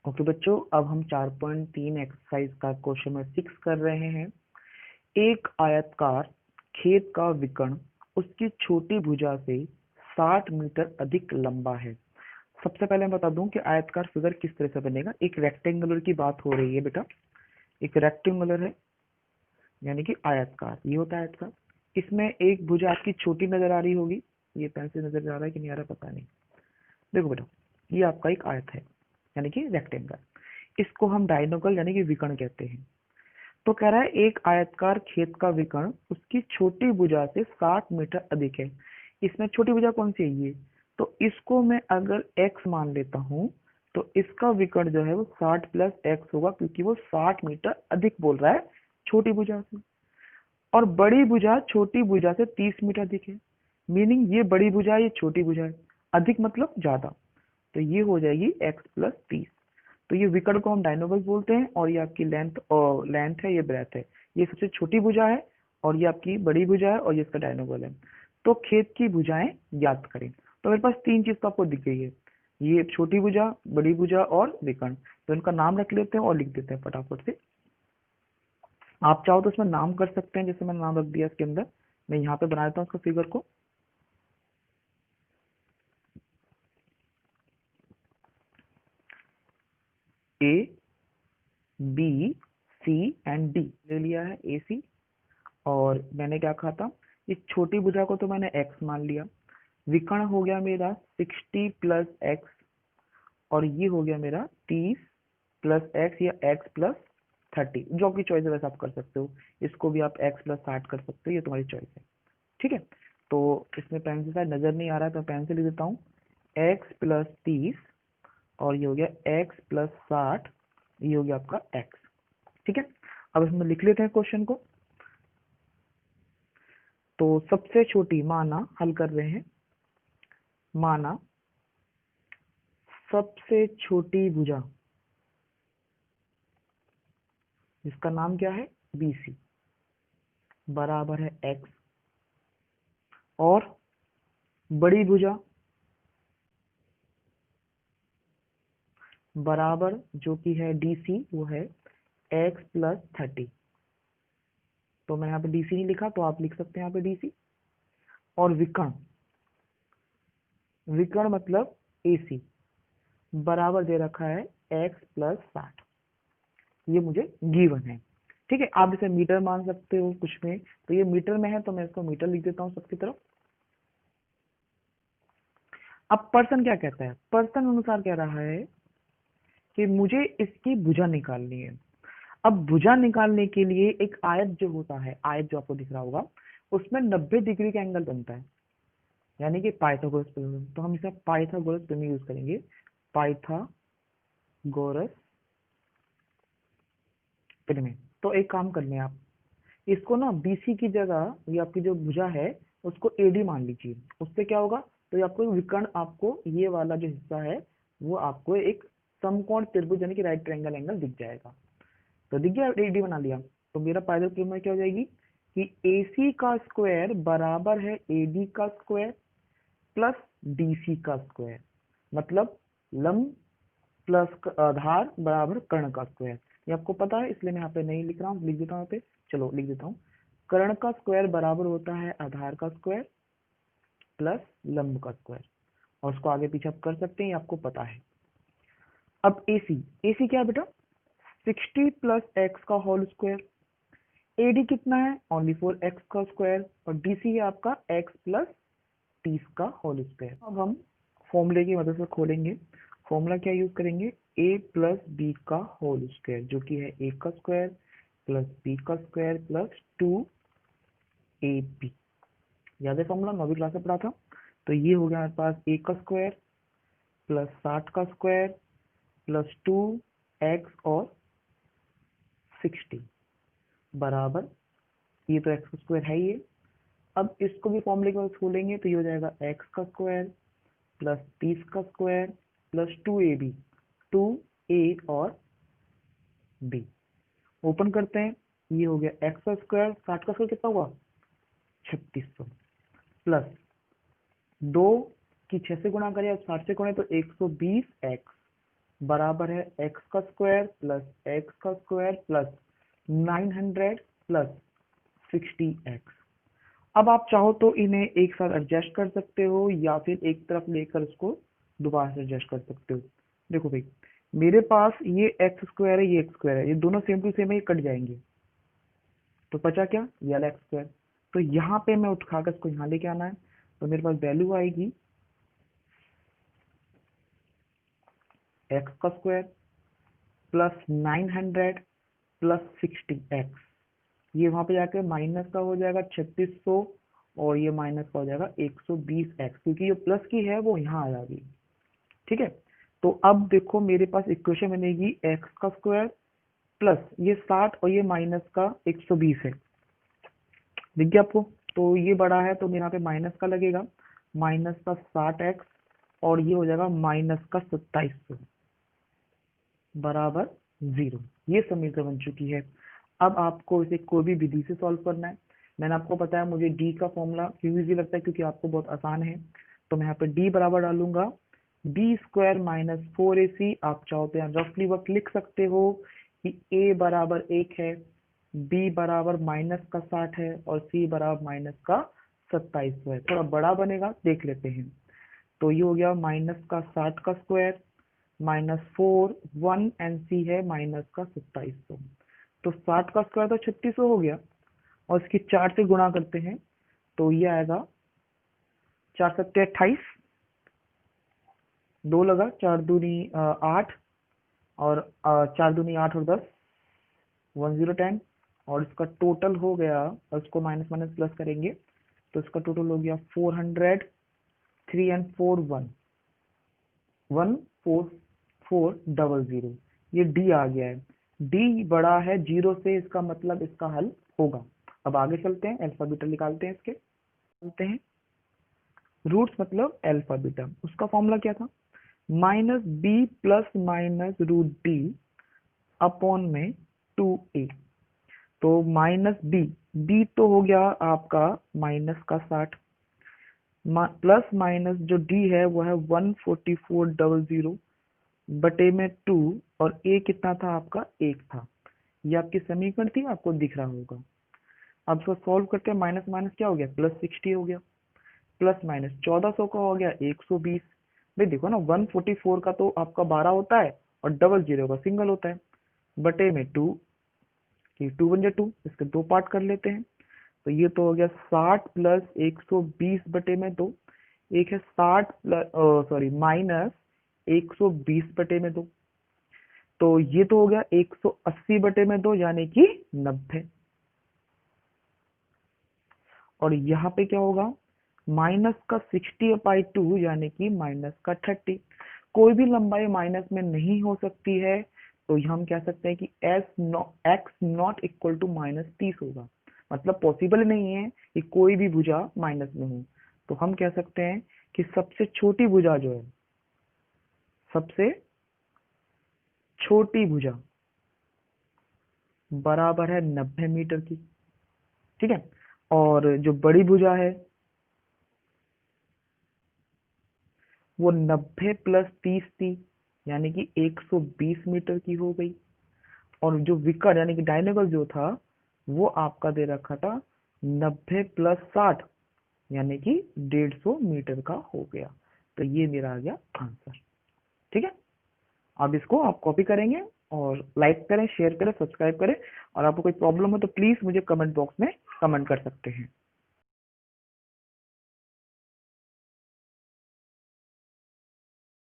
Okay बच्चों, अब हम 4.3 एक्सरसाइज का क्वेश्चन नंबर 6 कर रहे हैं। एक आयतकार खेत का विकर्ण उसकी छोटी भुजा से 60 मीटर अधिक लंबा है। सबसे पहले मैं बता दूं कि आयतकार फिगर किस तरह से बनेगा। एक रेक्टेंगुलर की बात हो रही है बेटा। एक रेक्टेंगुलर है यानी कि आयतकार, ये होता है आयतकार। इसमें एक भुजा आपकी छोटी नजर आ रही होगी। ये पेंसिल नजर आ रहा है कि नहीं आ रहा पता नहीं। देखो बेटा, ये आपका एक आयत है यानी कि रेक्टेंगल। इसको हम डायगोनल यानी कि विकर्ण कहते हैं। तो कह रहा है एक आयतकार खेत का विकर्ण उसकी छोटी भुजा से 60 मीटर अधिक है। इसमें छोटी भुजा कौन सी है? ये। तो इसको मैं अगर x मान लेता हूं तो इसका विकर्ण जो है वो 60 प्लस x होगा, क्योंकि वो 60 मीटर अधिक बोल रहा है छोटी भुजा से। और बड़ी भुजा छोटी भुजा से 30 मीटर अधिक है। मीनिंग ये बड़ी भुजा है, ये छोटी भुजा है। अधिक मतलब ज्यादा। तो ये हो जाएगी x प्लस 30। तो ये विकर्ण को हम डायनोगल बोलते हैं, और ये आपकी लेंथ है, ये ब्रेथ है। ये सबसे छोटी भुजा है और ये आपकी बड़ी भुजा है और ये इसका डायनोगल है। तो खेत की भुजाएं ज्ञात करें। तो मेरे पास तीन चीज तो आपको दिख गई है, ये छोटी भुजा, बड़ी भुजा और विकर्ण। तो इनका नाम रख लेते हैं और लिख देते हैं फटाफट से। आप चाहो तो इसमें नाम कर सकते हैं, जैसे मैंने नाम रख दिया इसके अंदर। मैं यहाँ पे बना देता हूँ उसका फिगर को। A B C and D ले लिया है, ए सी। और मैंने क्या कहा था, इस छोटी भुजा को तो मैंने x मान लिया। विकर्ण हो गया मेरा 60 प्लस एक्स, और ये हो गया मेरा 30 प्लस एक्स या x प्लस 30, जो आपकी चॉइस है वैसे आप कर सकते हो। इसको भी आप x प्लस 60 कर सकते हो, ये तुम्हारी चॉइस है। ठीक है। तो इसमें पेंसिल शायद नजर नहीं आ रहा है तो पेंसिल लिख देता हूँ। x प्लस 30 और ये हो गया x प्लस 60, ये हो गया आपका x। ठीक है। अब इसमें लिख लेते हैं क्वेश्चन को। तो सबसे छोटी माना, हल कर रहे हैं। माना सबसे छोटी भुजा, जिसका नाम क्या है, BC, बराबर है x। और बड़ी भुजा बराबर जो कि है DC, वो है x प्लस 30। तो मैं यहाँ पे DC नहीं लिखा तो आप लिख सकते हैं यहाँ पे DC। और विकर्ण, विकर्ण मतलब AC, बराबर दे रखा है x प्लस 60। ये मुझे गिवन है। ठीक है। आप इसे मीटर मान सकते हो कुछ में, तो ये मीटर में है तो मैं इसको मीटर लिख देता हूँ सबकी तरफ। अब पर्सन क्या कहता है? पर्सन अनुसार कह रहा है कि मुझे इसकी भुजा निकालनी है। अब भुजा निकालने के लिए एक आयत जो होता है, आयत जो आपको दिख रहा होगा, उसमें 90 डिग्री का एंगल बनता है, यानी कि पाइथागोरस थ्योरम। तो हम इसे पाइथागोरस थ्योरम यूज करेंगे। Pythagoras theorem. तो एक काम करने आप इसको ना BC की जगह, ये आपकी जो भुजा है उसको AD मान लीजिए। उससे क्या होगा, तो ये आपको विकर्ण, आपको ये वाला जो हिस्सा है वो आपको एक समकोण त्रिभुज यानी कि राइट ट्रायंगल एंगल दिख जाएगा। तो दिख गया, AD बना लिया। तो मेरा पाइथागोरस थ्योरम में क्या हो जाएगी कि AC का स्क्वायर बराबर है AD का स्क्वायर प्लस DC का स्क्वायर। मतलब लंब प्लस आधार बराबर कर्ण का स्क्वायर। ये आपको पता है इसलिए मैं यहाँ पे नहीं लिख रहा हूँ, लिख देता हूँ यहाँ पे। चलो लिख देता हूँ। कर्ण का स्क्वायर बराबर होता है आधार का स्क्वायर प्लस लंब का स्क्वायर। और उसको आगे पीछे आप कर सकते हैं, ये आपको पता है। अब AC, AC क्या है बेटा? 60 प्लस एक्स का होल स्क्वायर। AD कितना है? ओनली फॉर एक्स का स्क्वायर। और DC है आपका x प्लस 30 का होल स्क्वायर। अब हम फॉर्मूले की मदद से खोलेंगे। फॉर्मूला क्या यूज करेंगे? a प्लस बी का होल स्क्वायर, जो कि है a का स्क्वायर प्लस b का स्क्वायर प्लस 2ab। याद है फॉर्मूला, 9वीं क्लास में पढ़ा था। तो ये हो गया हमारे पास a का स्क्वायर प्लस 60 का स्क्वायर प्लस 2x और 60 बराबर, ये तो x का स्क्वायर है ही है। अब इसको भी फॉर्मूले की मदद से खोलेंगे तो ये हो जाएगा x का स्क्वायर प्लस 30 का स्क्वायर प्लस 2ab, 2a और b। ओपन करते हैं, ये हो गया x का स्क्वायर, 60 का स्क्वायर कितना हुआ? 3600 प्लस 2 की 6 से गुणा करें और 60 से गुणा तो 120x बराबर है एक्स का स्क्वायर प्लस 900 प्लस 60x। अब आप चाहो तो इन्हें एक साथ एडजस्ट कर सकते हो या फिर एक तरफ लेकर इसको दोबारा से एडजस्ट कर सकते हो। देखो भाई, मेरे पास ये एक्स स्क्वायर है, ये एक्स स्क्वायर है, ये दोनों सेम टू सेम है, ये कट जाएंगे, तो बचा क्या, ये वाला एक्स स्क्वायर। तो यहाँ पे मैं उठाकर इसको यहाँ लेके आना है, तो मेरे पास वैल्यू आएगी एक्स का स्क्वायर प्लस 900 प्लस 60x। ये वहां पे जाकर माइनस का हो जाएगा 3600 और ये माइनस का हो जाएगा 120x, क्योंकि ये प्लस की है वो यहाँ आ जाएगी। ठीक है, तो अब देखो मेरे पास इक्वेशन बनेगी एक्स का स्क्वायर प्लस ये 60 और ये माइनस का 120 है, दिख गया आपको। तो ये बड़ा है तो मेरे यहाँ पे माइनस का लगेगा, माइनस का 60x और ये हो जाएगा माइनस का 2700 बराबर 0। ये समीकरण बन चुकी है। अब आपको इसे कोई भी विधि से सॉल्व करना है। मैंने आपको बताया मुझे डी का फॉर्मूला क्यों इजी लगता है, क्योंकि आपको बहुत आसान है। तो मैं यहाँ पे डी बराबर डालूंगा बी स्क्वायर माइनस 4ac। आप चाहो तो यहाँ रफली वक्त लिख सकते हो कि a बराबर 1 है, b बराबर माइनस का 60 है और c बराबर माइनस का 2700 है। थोड़ा बड़ा बनेगा, देख लेते हैं। तो ये हो गया माइनस का 60 का स्क्वायर माइनस 4 1 एंड सी है माइनस का 2700। तो 60 का स्क्वायर तो 3600 हो गया और इसकी 4 से गुणा करते हैं तो ये आएगा 4 सत्ते 28, 2 लगा, 4 दूनी 8 और 4 दूनी 8 और 10 1010 और इसका टोटल हो गया, और इसको माइनस माइनस प्लस करेंगे तो इसका टोटल हो गया 400 3 एंड 4 1 14400। ये डी आ गया है, डी बड़ा है 0 से, इसका मतलब इसका हल होगा। अब आगे चलते हैं, अल्फा बीटा निकालते हैं इसके, चलते हैं। रूट्स मतलब अल्फा बीटा, उसका फॉर्मूला क्या था, minus B plus minus root D upon में 2a। तो माइनस बी, बी तो हो गया आपका माइनस का 60 प्लस माइनस जो डी है वो है 14400 बटे में 2 और ए कितना था आपका 1 था। ये आपकी समीकरण थी, आपको दिख रहा होगा। अब इसको सॉल्व करके माइनस माइनस क्या हो गया, प्लस 60 हो गया, प्लस माइनस 1400 का हो गया 120। भाई देखो ना, 144 का तो आपका 12 होता है और 00 का सिंगल होता है, बटे में 2 की 2 बन जाए 2, इसके दो पार्ट कर लेते हैं। तो ये तो हो गया 60 प्लस 120 बटे में 2, एक है 60 प्लस सॉरी माइनस 120 बटे में 2, तो ये तो हो गया 180 बटे में 2 यानी कि 90। और यहाँ पे क्या होगा, माइनस का 60/2 यानी कि माइनस का 30। कोई भी लंबाई माइनस में नहीं हो सकती है, तो हम कह सकते हैं कि X not equal to minus 30 होगा। मतलब पॉसिबल नहीं है कि कोई भी भुजा माइनस में हो। तो हम कह सकते हैं कि सबसे छोटी भुजा जो है, सबसे छोटी भुजा बराबर है 90 मीटर की। ठीक है, और जो बड़ी भुजा है वो 90 प्लस 30 थी यानी कि 120 मीटर की हो गई। और जो विकर्ण यानी कि डायनेगल जो था वो आपका दे रखा था 90 प्लस 60 यानी कि 150 मीटर का हो गया। तो ये मेरा आ गया आंसर। ठीक है, अब इसको आप कॉपी करेंगे और लाइक करें, शेयर करें, सब्सक्राइब करें। और आपको कोई प्रॉब्लम हो तो प्लीज मुझे कमेंट बॉक्स में कमेंट कर सकते हैं।